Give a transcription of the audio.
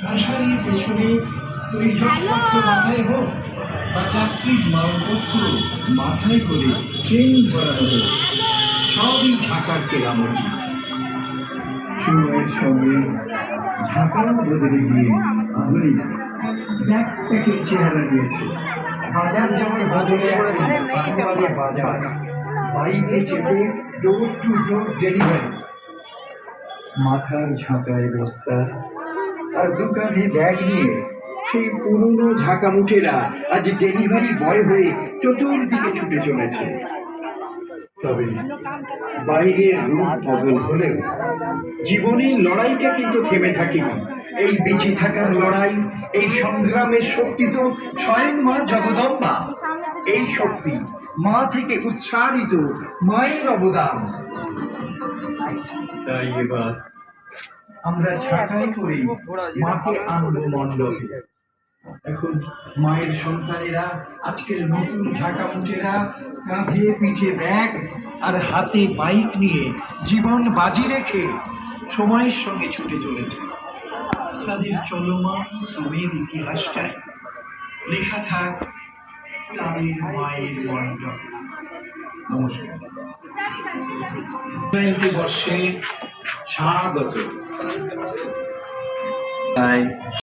আষাঢ়ের পেছনে পরিচয়পত্র মাথায় হোক বা যাত্রীর মালপত্র মাথায় করে ট্রেন ধরানো হোক, সবই ঢাকার কেরামতি। সময়ের সঙ্গে ঢাকাও বদলে গিয়ে আধুনিক ব্যাকপ্যাকের চেহারা নিয়েছে। বাজার যেমন বদলে বাজার, বাইকে চেপে ডোর টু ডোর ডেলিভারি, মাথার ঝাঁকায় বস্তা আর দোকানে ব্যাগ নিয়ে সেই পুরনো ঝাঁকামুঠেরা আজ ডেলিভারি বয় হয়ে চতুর্দিকে ছুটে চলেছে। তবে বাইরের রূপ বদল হলেও জীবনের লড়াইটা কিন্তু থেমে থাকেনি। এই বেঁচে থাকার লড়াই, এই সংগ্রামের শক্তি তো স্বয়ং মা জগদম্বা। এই শক্তি মা থেকে উৎসারিত, মায়ের অবদান। তাই এবার আমরা ঝাঁকাই করে মাকে আনবো মণ্ডপে। এখন মায়ের সন্তানেরা, আজকের নতুন ঢাকা মুঠেরা কাঁধে পিঠে ব্যাগ আর হাতে বাইক নিয়ে জীবন বাজি রেখে সময়ের সঙ্গে ছুটে চলেছে। তাদের চলমান শ্রমের ইতিহাসটাই লেখা থাক তাদের মায়ের মণ্ডপ। নমস্কার। বর্ষে স্বাগত।